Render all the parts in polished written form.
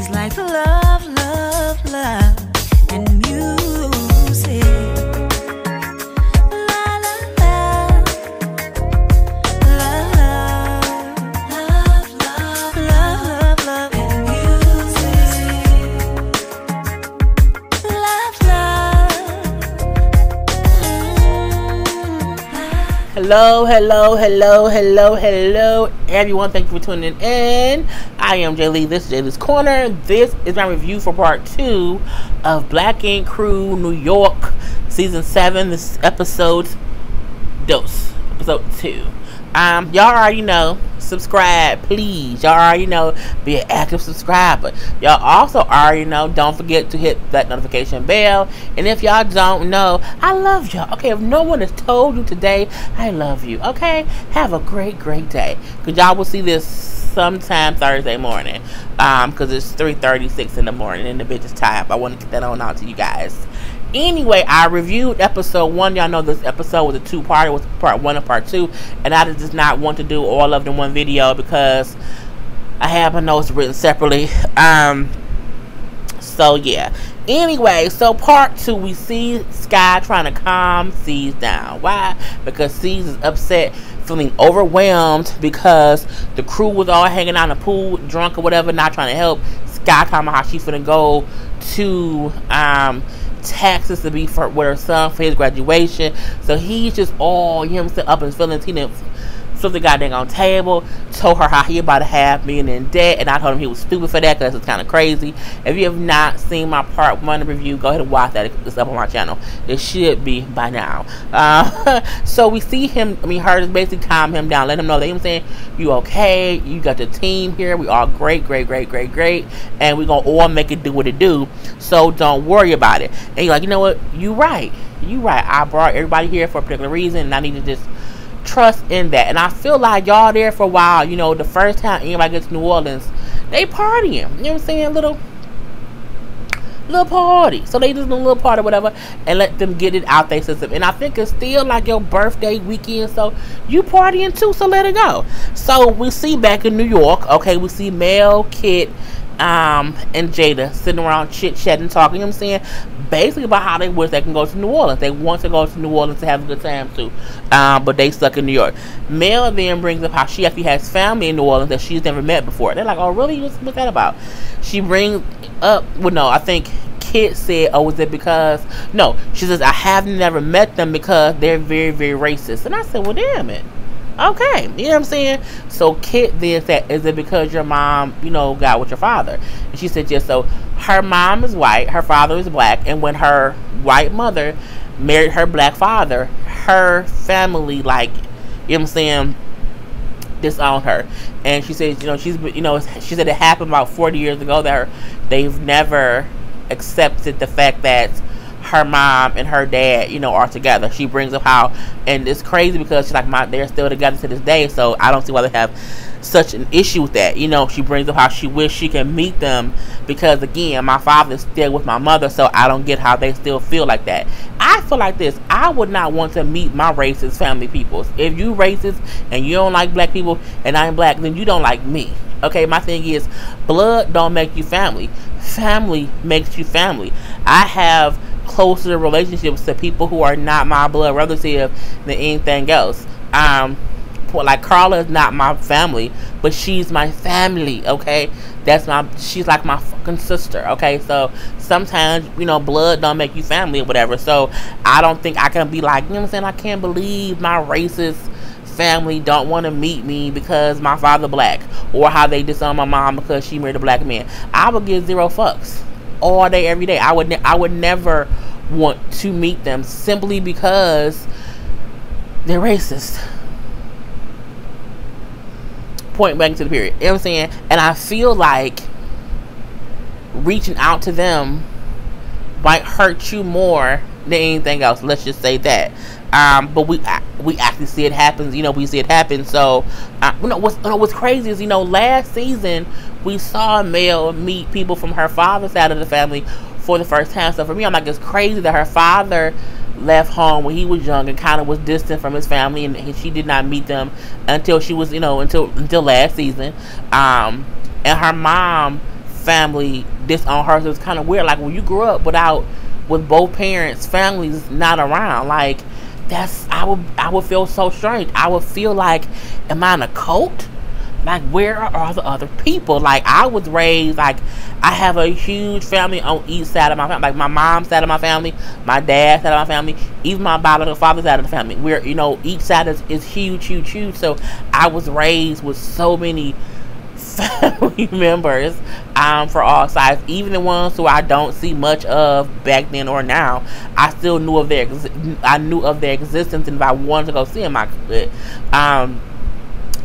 like love, love, love, and music. La la la, love, love, love, love, love, and music. Love, love. Hello, hello, hello, hello, hello, everyone. Thank you for tuning in. I am Jay Lee. This is Jay Lee's Corner. This is my review for part 2 of Black Ink Crew New York season 7. This is episode 2. Y'all already know. Subscribe, please. Y'all already know. Be an active subscriber. Y'all also already know. Don't forget to hit that notification bell. And if y'all don't know, I love y'all. Okay, if no one has told you today, I love you. Okay, have a great, great day. Cause y'all will see this sometime Thursday morning. Cause it's 3:36 in the morning and the bitch is tired. I want to get that on out to you guys. Anyway, I reviewed episode 1. Y'all know this episode was a 2-parter. It was part 1 and part 2. And I did not want to do all of them in one video because I have my notes written separately. So, yeah. Anyway, so part 2, we see Sky trying to calm Cease down. Why? Because Cease is upset, feeling overwhelmed because the crew was all hanging out in the pool, drunk or whatever, not trying to help. Sky talking about how she's finna go to, Texas to be with her son for his graduation. So he's just all, you know what I'm saying, up in his feelings. He didn't flip the goddamn on table, told her how he about to have me in debt, and I told him he was stupid for that because it's kind of crazy. If you have not seen my part 1 review, go ahead and watch that. It's up on my channel. It should be by now. So we see him, her just basically calm him down, let him know that, you know what I'm saying, you okay, you got the team here, we all great, great, great, great, great, and we gonna all make it do what it do, so don't worry about it. And you're like, you know what, you right, I brought everybody here for a particular reason, and I need to just trust in that. And I feel like y'all there for a while. You know, the first time anybody gets to New Orleans, they partying. You know what I'm saying? Little party. So they just do a little party, whatever, and let them get it out their system. And I think it's still like your birthday weekend, so you partying too, so let it go. So we see back in New York, okay, we see Mel, Kit, and Jada sitting around chit-chatting, talking, you know what I'm saying, basically about how they wish they can go to New Orleans. They want to go to New Orleans to have a good time too, but they stuck in New York. Mel then brings up how she actually has family in New Orleans that she's never met before. They're like, oh really, what's that about? She brings up, well no, I think Kit said, oh, is it because, no, she says, I have never met them because they're very, very racist. And I said, well damn it, okay, you know what I'm saying? So Kit then said, is it because your mom, you know, got with your father? And she said, yes. So her mom is white, her father is black, and when her white mother married her black father, her family, like, you know what I'm saying, disowned her. And she said, she said it happened about 40 years ago that they've never accepted the fact that her mom and her dad, are together. She brings up how, and it's crazy because she's like, they're still together to this day, so I don't see why they have such an issue with that. She brings up how she wished she can meet them because, again, my father's still with my mother, so I don't get how they still feel like that. I feel like this. I would not want to meet my racist family peoples. If you racist and you don't like black people and I'm black, then you don't like me. Okay, my thing is, blood don't make you family. Family makes you family. I have closer relationships to people who are not my blood relative than anything else. Like Karla is not my family, but she's my family, okay? She's like my fucking sister, okay? So sometimes, blood don't make you family or whatever. So I don't think I can be like, you know what I'm saying, I can't believe my racist family don't want to meet me because my father black, or how they disown my mom because she married a black man. I would give 0 fucks all day, every day. I would never want to meet them simply because they're racist. Point blank to the period. You know what I'm saying? And I feel like reaching out to them might hurt you more than anything else. Let's just say that. But we actually see it happen. We see it happen. So, what's crazy is, last season we saw Mel meet people from her father's side of the family for the first time. So for me, I'm like, it's crazy that her father left home when he was young and kind of was distant from his family, and she did not meet them until she was, until last season. And her mom family disowned her. So it's kind of weird. Like, when you grew up with both parents, families not around, like, I would feel so strange. I would feel like, am I in a cult? Like, where are all the other people? Like, I was raised, like, I have a huge family on each side of my family. Like, my mom's side of my family, my dad's side of my family, even my biological father's side of the family. Where, each side is huge, huge, huge. So, I was raised with so many family members for all sides. Even the ones who I don't see much of back then or now, I still knew of their existence, and if I wanted to go see them, I could.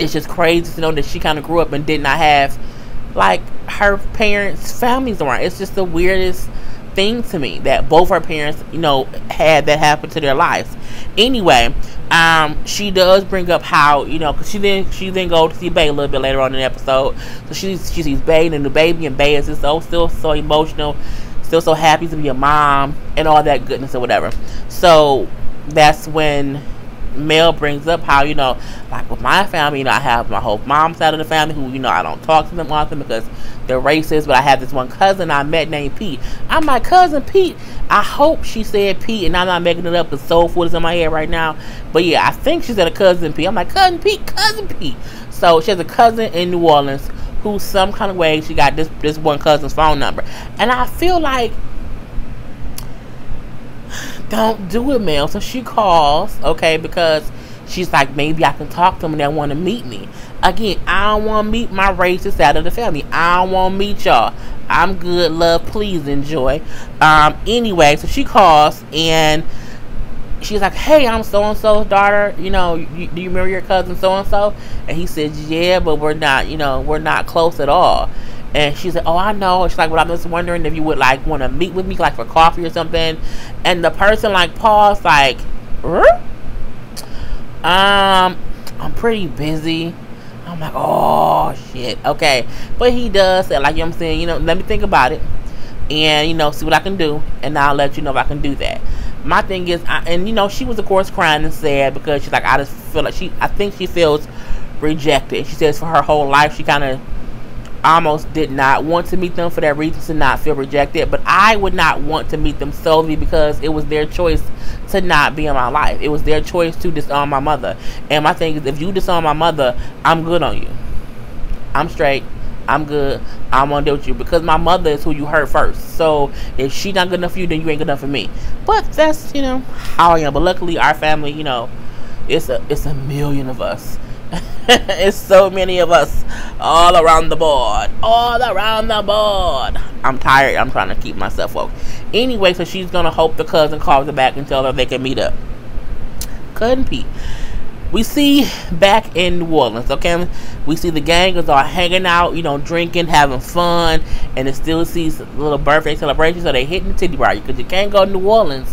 It's just crazy to know that she kind of grew up and did not have, like, her parents' families around. It's just the weirdest thing to me that both her parents, had that happen to their lives. Anyway, she does bring up how, because she then go to see Bae a little bit later on in the episode. So she sees Bae and the baby, and Bae is just still so emotional, still so happy to be a mom, and all that goodness or whatever. So that's when Mel brings up how, like, with my family, I have my whole mom's side of the family who, I don't talk to them often because they're racist, but I have this one cousin I met named Pete. I'm like, cousin Pete. I hope she said Pete, and I'm not making it up because soul food is in my head right now. But yeah, I think she said a cousin Pete. I'm like, cousin Pete. So she has a cousin in New Orleans who, some kind of way, she got this one cousin's phone number. And I feel like, don't do it, Mel. So she calls, okay, because she's like, maybe I can talk to them and they want to meet me. Again, I don't want to meet my racist side of the family. I don't want to meet y'all. I'm good, love, please enjoy. Anyway, so she calls and she's like, hey, I'm so-and-so's daughter. Do you remember your cousin so-and-so? And he said, yeah, but we're not close at all. And she said, oh, I know. She's like, well, I'm just wondering if you would, like, want to meet with me, like, for coffee or something. And the person, like, paused, like, I'm pretty busy. I'm like, oh, shit. Okay. But he does say, like, I'm saying, let me think about it. And, see what I can do. And I'll let you know if I can do that. My thing is, she was, of course, crying and sad because she's like, I just feel like I think she feels rejected. She says for her whole life, she kind of almost did not want to meet them for that reason, to not feel rejected. But I would not want to meet them solely because it was their choice to not be in my life. It was their choice to disown my mother. And my thing is, if you disown my mother, I'm good on you. I'm straight. I'm good. I'm gonna deal with you because my mother is who you hurt first. So if she not good enough for you, then you ain't good enough for me. But that's how I am. But luckily our family, it's a million of us. It's so many of us all around the board. I'm tired. I'm trying to keep myself woke. Anyway, so she's going to hope the cousin calls her back and tell her they can meet up. Cousin Pete. We see back in New Orleans, okay? We see the gang is all hanging out, drinking, having fun. And it still sees little birthday celebration. So they hitting the titty bar. Because you can't go to New Orleans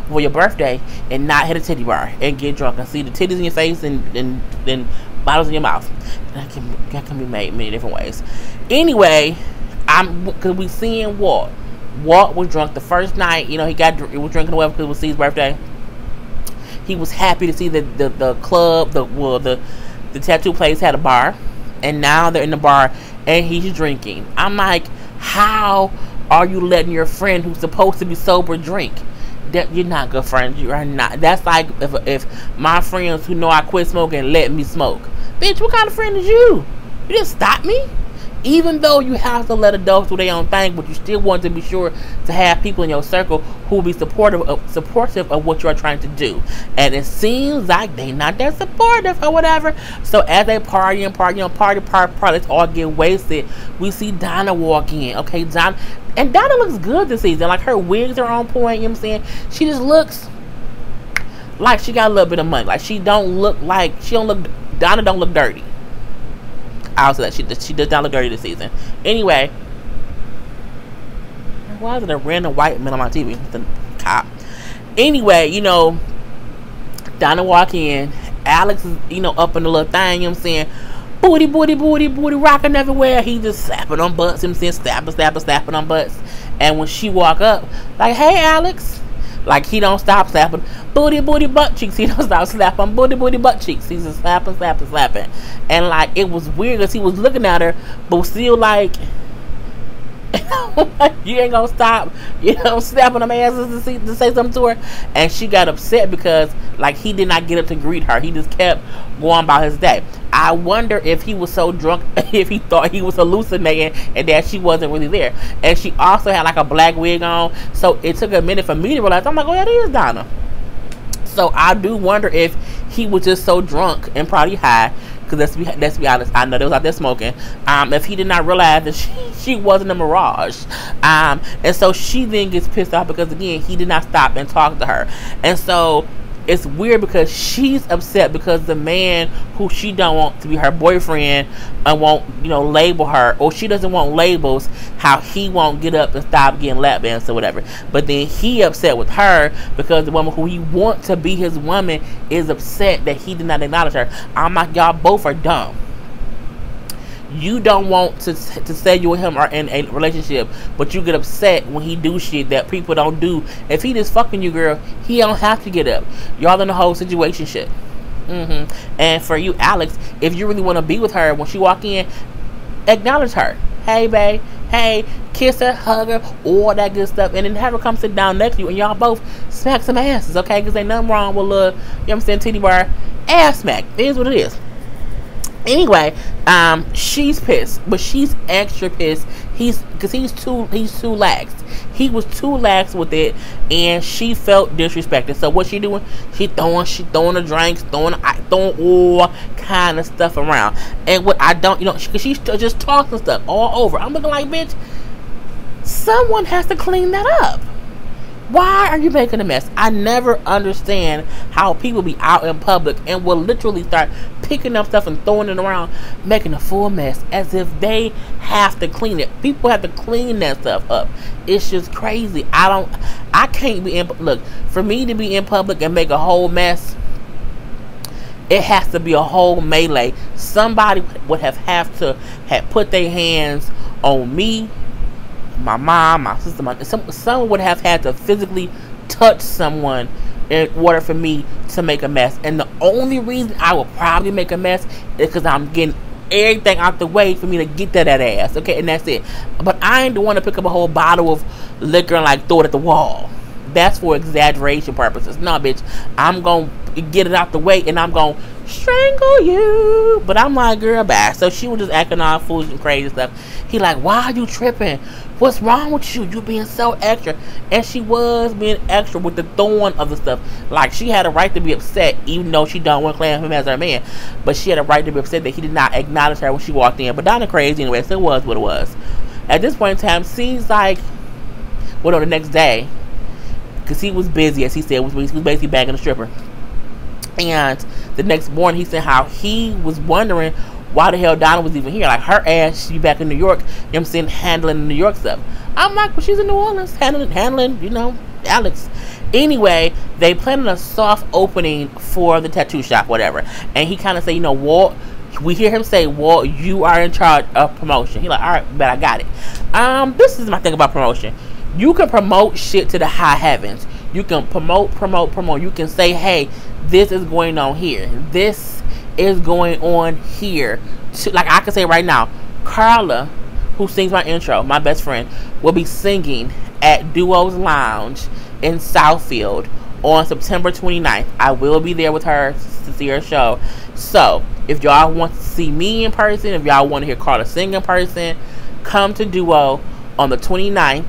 for your birthday and not hit a titty bar and get drunk and see the titties in your face and then bottles in your mouth. That can be made many different ways. Anyway, because we seeing Walt. Walt was drunk the first night. He was drinking away because it was C's birthday. He was happy to see that the club, the tattoo place had a bar, and now they're in the bar and he's drinking. I'm like, how are you letting your friend who's supposed to be sober drink? That you're not good friends. You are not. That's like if my friends who know I quit smoking let me smoke. Bitch, what kind of friend is you? You just stop me? Even though you have to let adults do their own thing, but you still want to be sure to have people in your circle who will be supportive of what you are trying to do. And it seems like they not that supportive or whatever. So as they party, let's all get wasted. We see Donna walk in. Okay, Donna looks good this season. Like, her wigs are on point, you know what I'm saying? She just looks like she got a little bit of money. Like, Donna don't look dirty. I'll say that she does not look dirty this season. Anyway, why is it a random white man on my TV? The cop. Anyway, Donna walk in. Alex is, up in the little thing, you know what I'm saying? Booty, rocking everywhere. He just slapping on butts, you know what I'm saying? Slapping on butts. And when she walk up, like, hey, Alex. Like, he don't stop slapping booty, butt cheeks. He don't stop slapping booty, butt cheeks. He's just slapping. And, like, it was weird because he was looking at her, but still, like, You ain't gonna stop, snapping them asses to say something to her. And she got upset because, like, he did not get up to greet her. He just kept going about his day. I wonder if he was so drunk, if he thought he was hallucinating and that she wasn't really there. And she also had like a black wig on, so it took a minute for me to realize. I'm like, oh yeah, that is Donna. So I do wonder if he was just so drunk and probably high. Because let's be honest, I know they was out there smoking. If he did not realize that she wasn't a mirage, and so she then gets pissed off because again he did not stop and talk to her, and so it's weird because she's upset because the man who she don't want to be her boyfriend and won't label her, or she doesn't want labels, how he won't get up and stop getting lap danced or whatever. But then he upset with her because the woman who he wants to be his woman is upset that he did not acknowledge her. I'm like, y'all both are dumb. You don't want to say you and him are in a relationship, but you get upset when he do shit that people don't do. If he just fucking you, girl, he don't have to get up. Y'all in the whole situation shit. And for you, Alex, if you really want to be with her, when she walk in, acknowledge her. Hey, babe. Hey, kiss her, hug her, all that good stuff, and then have her come sit down next to you, and y'all both smack some asses, okay? Because ain't nothing wrong with a little, titty bar ass smack. It is what it is. Anyway, she's pissed, but she's extra pissed. Because he's too lax. He was too lax with it, and she felt disrespected. So what she doing? She throwing the drinks, throwing all kind of stuff around. And what I don't, because she's just talking stuff all over. I'm looking like, bitch, someone has to clean that up. Why are you making a mess? I never understand how people be out in public and will literally start picking up stuff and throwing it around, making a full mess as if they have to clean it. People have to clean that stuff up. It's just crazy. I can't be in, look, for me to be in public and make a whole mess, it has to be a whole melee. Somebody would have to put their hands on me, my mom, my sister, someone would have had to physically touch someone in order for me to make a mess. And the only reason I would probably make a mess is because I'm getting everything out the way for me to get that ass, okay? And that's it. But I ain't the one to pick up a whole bottle of liquor and like throw it at the wall. That's for exaggeration purposes. No, bitch, I'm gonna get it out the way and I'm gonna strangle you. But I'm like, girl, bye. So she was just acting all foolish and crazy stuff. He like, why are you tripping? What's wrong with you? You being so extra. And she was being extra with the throwing of the stuff. Like, she had a right to be upset, even though she don't want to claim him as her man. But she had a right to be upset that he did not acknowledge her when she walked in. But Donna crazy anyway, so it was what it was. At this point in time, seems like, well, no, the next day, because he was busy, as he said, he was basically bagging a stripper. And the next morning, he said how he was wondering why the hell Donna was even here. Like, her ass, she back in New York, handling New York stuff. I'm like, well, she's in New Orleans, handling, Alex. Anyway, they planned a soft opening for the tattoo shop, whatever. And he kind of said, Walt, we hear him say, Walt, you are in charge of promotion. He like, all right, but I got it. This is my thing about promotion. You can promote shit to the high heavens. You can promote. You can say, hey, this is going on here. This is going on here. Like I can say right now, Karla, who sings my intro, my best friend, will be singing at Duo's Lounge in Southfield on September 29th. I will be there with her to see her show. So, if y'all want to see me in person, if y'all want to hear Karla sing in person, come to Duo on the 29th.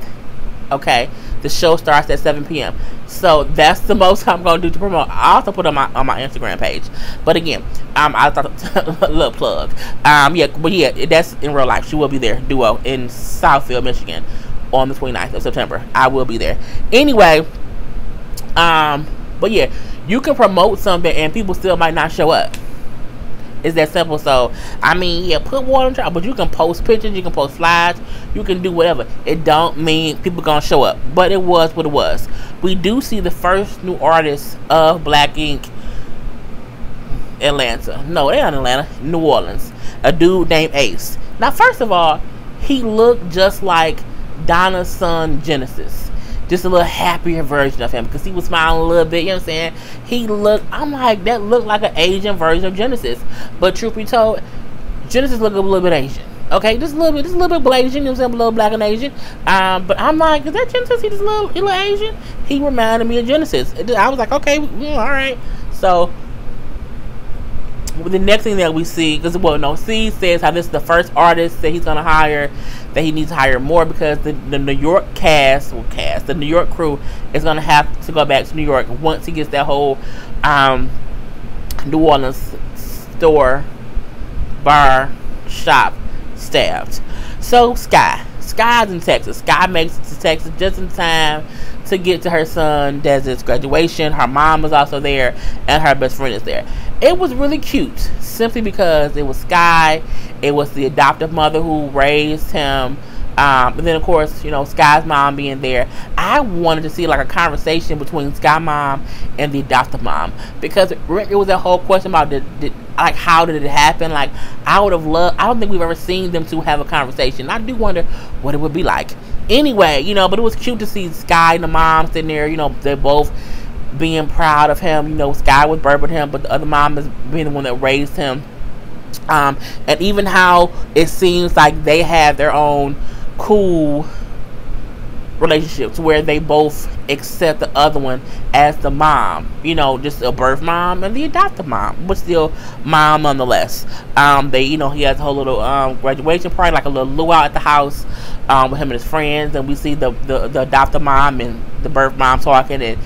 Okay, the show starts at 7 p.m. So that's the most I'm gonna do to promote. I also put on my Instagram page. But again, I thought a little plug. That's in real life. She will be there, Duo in Southfield, Michigan, on the 29th of September. I will be there. Anyway, but yeah, you can promote something and people still might not show up. It's that simple. So, put water on trial, but you can post pictures, you can post slides, you can do whatever. It don't mean people gonna show up, but it was what it was. We do see the first new artist of Black Ink, Atlanta. No, they're not Atlanta, New Orleans. A dude named Ace. Now, first of all, he looked just like Donna's son Genesis. Just a little happier version of him because he was smiling a little bit, you know what I'm saying? I'm like, that looked like an Asian version of Genesis. But truth be told, Genesis looked a little bit Asian. Okay, just a little bit black Asian, you know what I'm saying, a little black and Asian. But I'm like, is that Genesis? He just a little Asian. He reminded me of Genesis. I was like, okay, yeah, all right. So the next thing that we see, because C says how this is the first artist that he's gonna hire, that he needs to hire more because the New York the New York crew is gonna have to go back to New York once he gets that whole New Orleans store, bar, shop staffed. So Sky's in Texas. Sky makes it to Texas just in time to get to her son Dez's graduation. Her mom is also there, and her best friend is there. It was really cute, simply because it was Sky. It was the adoptive mother who raised him. And then, of course, Sky's mom being there. I wanted to see like a conversation between Sky mom and the adoptive mom, because it was a whole question about how did it happen. Like, I would have loved. I don't think we've ever seen them two have a conversation. I do wonder what it would be like. Anyway, but it was cute to see Sky and the mom sitting there. They're both being proud of him. Sky was birthing him, but the other mom is being the one that raised him. And even how it seems like they have their own cool relationships where they both accept the other one as the mom, just a birth mom and the adoptive mom, but still mom nonetheless. He has a whole little graduation party, like a little luau at the house with him and his friends, and we see the adoptive mom and the birth mom talking and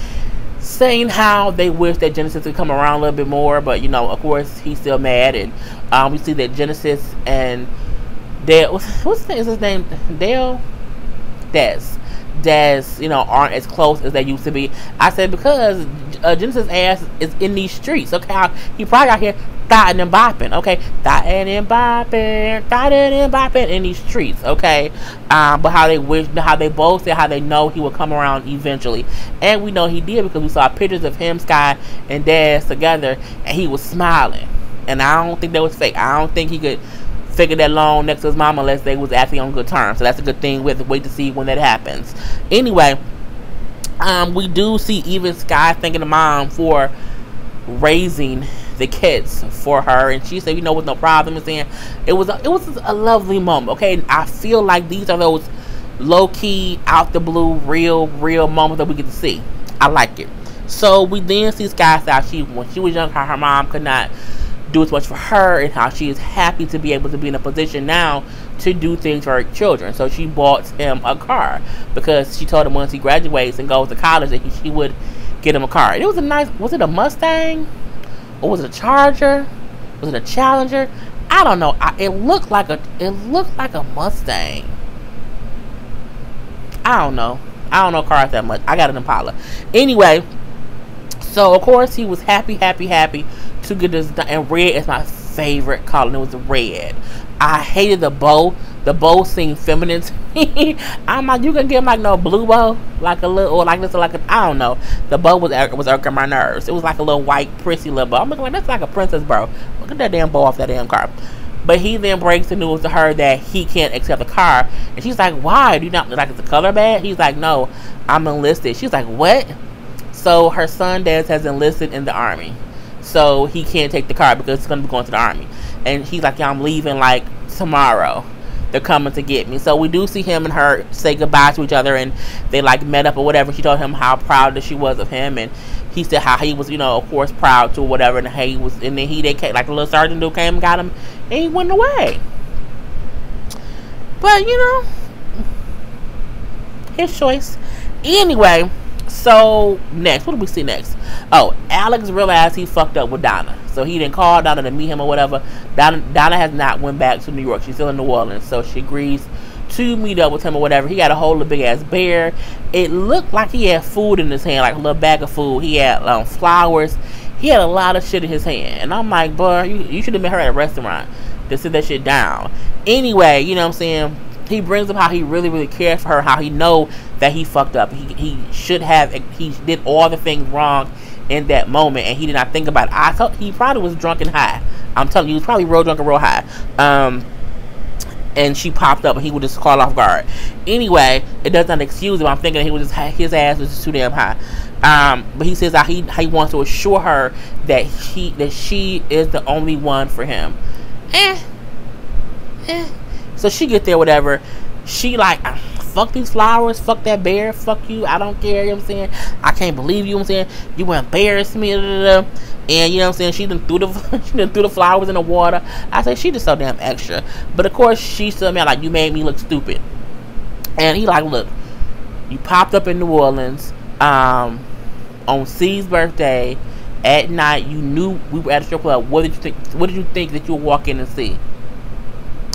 saying how they wish that Genesis would come around a little bit more, but of course he's still mad. And we see that Genesis and Dale, what's his name? Dale? Dez, aren't as close as they used to be. I said because Genesis' ass is in these streets. Okay, he probably out here thotting and bopping. Okay, thotting and bopping in these streets. Okay, but how they both said how they know he will come around eventually, and we know he did because we saw pictures of him, Sky, and Dez together, and he was smiling. And I don't think that was fake. I don't think he could figure that long next to his mom unless they was actually on good terms. So that's a good thing. We have to wait to see when that happens. Anyway, we do see even Sky thanking the mom for raising the kids for her, and she said, with no problem, and saying it was a lovely moment. Okay, I feel like these are those low key, out the blue, real moments that we get to see. I like it. So we then see Sky say when she was young, how her mom could not do as much for her, and how she is happy to be able to be in a position now to do things for her children. So she bought him a car because she told him once he graduates and goes to college that she would get him a car. And it was was it a Mustang or was it a Charger? Was it a Challenger? I don't know. It looked like a Mustang. I don't know cars that much. I got an Impala. Anyway, so of course he was happy to get this done. And red is my favorite color, and it was red. I hated the bow. The bow seemed feminine to me. I'm like, you can get him like no blue bow, like a little, or like this, or like a, I don't know. The bow was irking my nerves. It was like a little white, prissy little bow. I'm looking like, that's like a princess bow. Look at that damn bow off that damn car. But he then breaks the news to her that he can't accept the car. And she's like, why? Do you not, like, it's a color bad? He's like, no, I'm enlisted. She's like, what? So her son, Dez, has enlisted in the army. So he can't take the car because he's going to be going to the army. And he's like, yeah, I'm leaving like tomorrow. They're coming to get me. So we do see him and her say goodbye to each other, and they like met up or whatever. She told him how proud that she was of him, and he said how he was, of course, proud to whatever. And how he was, and then they came, like a little sergeant dude came and got him, and he went away. But his choice. Anyway, so next, what do we see next? Oh, Alex realized he fucked up with Donna. So he didn't call Donna to meet him or whatever. Donna has not went back to New York. She's still in New Orleans. So she agrees to meet up with him or whatever. He got a whole big ass bear. It looked like he had food in his hand, like a little bag of food. He had flowers. He had a lot of shit in his hand. And I'm like, boy, you should have met her at a restaurant to sit that shit down. Anyway, you know what I'm saying? He brings up how he really cared for her, how he know that he fucked up. He did all the things wrong in that moment, and he did not think about it. I thought he probably was drunk and high. I'm telling you, he was probably real drunk and real high. And she popped up, and he would just call off guard. Anyway, it does not excuse him. I'm thinking his ass was just too damn high. But he says that he wants to assure her that she is the only one for him. So she get there, whatever. She like, fuck these flowers, fuck that bear, fuck you, I don't care, you know what I'm saying? I can't believe you, know what I'm saying? You embarrassed me, and you know what I'm saying? She done threw the flowers in the water. I say she just so damn extra. But of course she still mad, like, you made me look stupid. And he like, look, you popped up in New Orleans on C's birthday at night. You knew we were at a strip club. What did you think that you would walk in and see?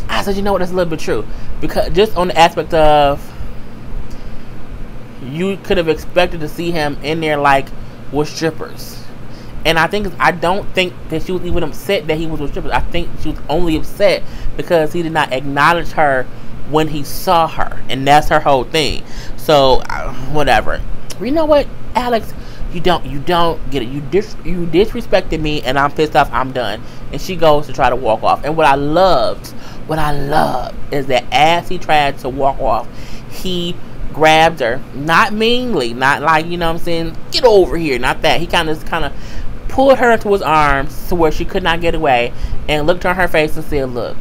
I said, you know what, that's a little bit true. Because just on the aspect of, you could have expected to see him in there like with strippers. And I don't think that she was even upset that he was with strippers. I think she was only upset because he did not acknowledge her when he saw her. And that's her whole thing. So, whatever. You know what, Alex? You don't get it. You disrespected me, and I'm pissed off. I'm done. And she goes to try to walk off. And what I loved is that as he tried to walk off, he grabbed her, not meanly, not like, you know what I'm saying, get over here, not that. He kind of pulled her into his arms to where she could not get away, and looked on her face and said, look,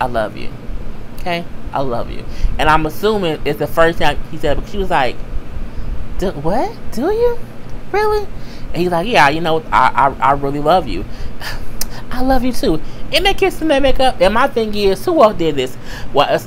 I love you. Okay? I love you. And I'm assuming it's the first time he said it, because she was like, what? Do you? Really? And he's like, yeah, you know, I really love you. I love you too. And they kiss and they make up. And my thing is, who else did this? Well,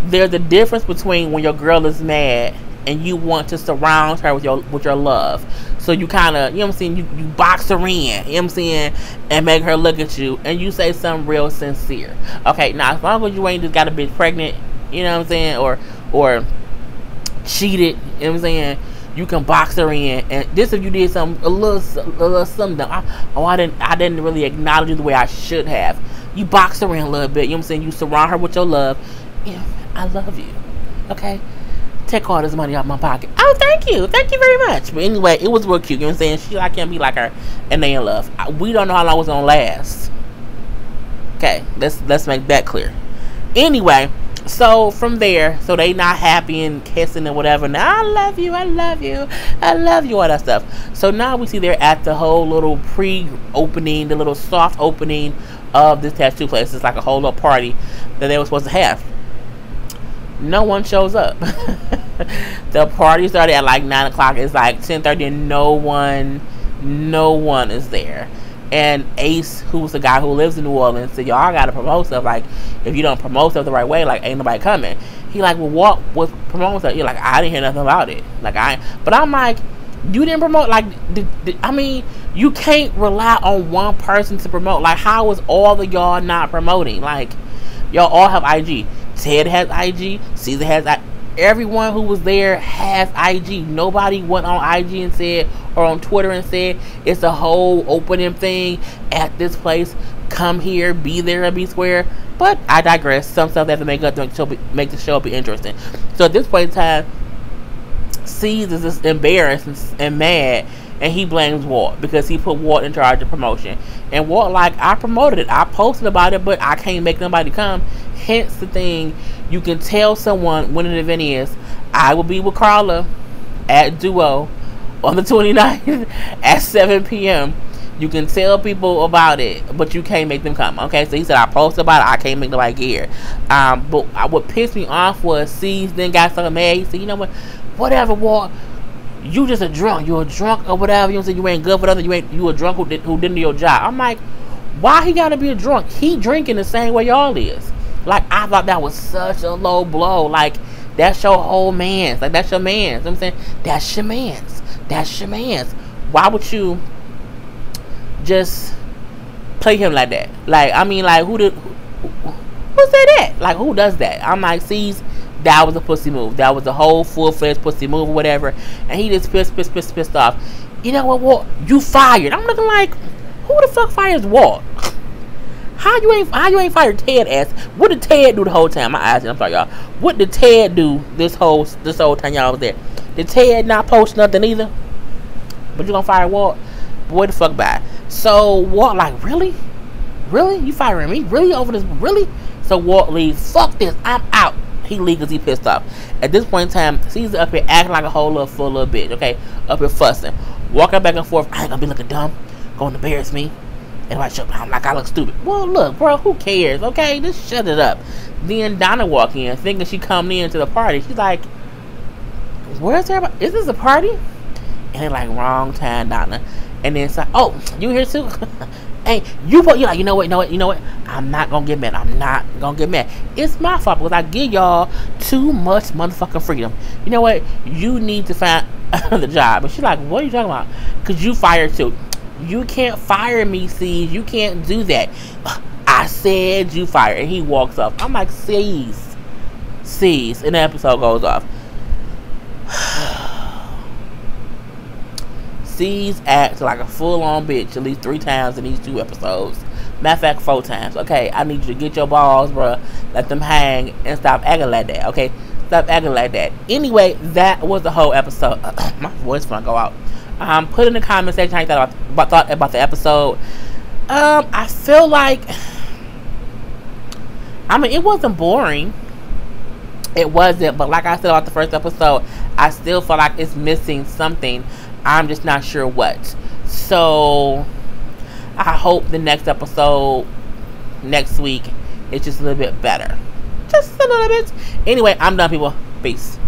there's a difference between when your girl is mad and you want to surround her with your love. So you kind of, you know what I'm saying, you box her in, you know what I'm saying, and make her look at you, and you say something real sincere. Okay, now as long as you ain't just got a bitch pregnant, you know what I'm saying, or cheated, you know what I'm saying, you can box her in. And this, if you did something a little something, I didn't really acknowledge you the way I should have. You box her in a little bit, you know what I'm saying, you surround her with your love. Yeah, I love you. Okay? Take all this money out my pocket. Oh, thank you very much. But anyway, it was real cute, you know what I'm saying. I can't be like her, and they in love. We don't know how long it's gonna last. Okay, let's make that clear. Anyway, so from there, so they not happy and kissing and whatever. Now, I love you, all that stuff. So now we see they're at the whole little pre-opening, the little soft opening of this tattoo place. It's like a whole little party that they were supposed to have. No one shows up. The party started at like 9 o'clock. It's like 10:30 and no one is there. And Ace, who's the guy who lives in New Orleans, said, y'all gotta promote stuff. Like, if you don't promote stuff the right way, like, ain't nobody coming. He like, well, what was promoting stuff? You're like, I didn't hear nothing about it. But I'm like, you didn't promote, like, I mean, you can't rely on one person to promote. Like, how is all of y'all not promoting? Like, y'all all have IG. Ted has IG. Caesar has IG. Everyone who was there has IG. Nobody went on IG and said, or on Twitter and said, it's a whole opening thing at this place. Come here, be there, and be square. But I digress. Some stuff they have to make up to make the show be interesting. So at this point in time, Caesar is just embarrassed and mad, and he blames Walt because he put Walt in charge of promotion. And Walt like, I promoted it, I posted about it, but I can't make nobody come. Hence the thing, you can tell someone when an event is. I will be with Karla at Duo on the 29th at 7 p.m. You can tell people about it, but you can't make them come. Okay, so he said, I posted about it, I can't make nobody get here. But what pissed me off was C's then got so mad. He said, you know what, whatever, Walt, you just a drunk. You're a drunk or whatever. You know, you ain't good for nothing. You a drunk who didn't do your job. I'm like, why he gotta be a drunk? He drinking the same way y'all is. Like, I thought that was such a low blow. Like, that's your whole man's. Like, that's your man's. You know what I'm saying? That's your man's. That's your man's. Why would you just play him like that? Like, I mean, like, who said that? Like, who does that? I'm like, see, that was a pussy move. That was a whole full-fledged pussy move or whatever. And he just pissed off. You know what, Walt? You fired. I'm looking like, who the fuck fires Walt? How you ain't fired Ted ass? What did Ted do the whole time? My eyes, I'm sorry, y'all. What did Ted do this whole time y'all was there? Did Ted not post nothing either? But you gonna fire Walt? Boy, the fuck bye. So Walt like, really? Really? You firing me? Really over this? Really? So Walt leaves. Fuck this. I'm out. He leaves because he pissed off. At this point in time, Caesar up here acting like a whole little full little bitch. Okay, up here fussing, walking back and forth. I ain't gonna be looking dumb. Gonna embarrass me. And I'm like, I look stupid. Well, look, bro, who cares? Okay, just shut it up. Then Donna walk in, thinking she coming into the party. She's like, where's everybody? Is this a party? And they're like, wrong time, Donna. And then it's like, oh, you here too? Hey, you're like, you know what? I'm not gonna get mad. It's my fault because I give y'all too much motherfucking freedom. You know what? You need to find another job. And she's like, what are you talking about? Because you fired too. You can't fire me, C's. You can't do that. I said you fired. And he walks off. I'm like, C's. And the episode goes off. C's acts like a full-on bitch at least 3 times in these 2 episodes. Matter of fact, 4 times. Okay, I need you to get your balls, bruh. Let them hang and stop acting like that. Okay, stop acting like that. Anyway, that was the whole episode. My voice gonna go out. Put in the comment section how you thought about the episode. I feel like, I mean, it wasn't boring. It wasn't, but like I said about the first episode, I still feel like it's missing something. I'm just not sure what. So I hope the next episode next week is just a little bit better. Just a little bit. Anyway, I'm done, people. Peace.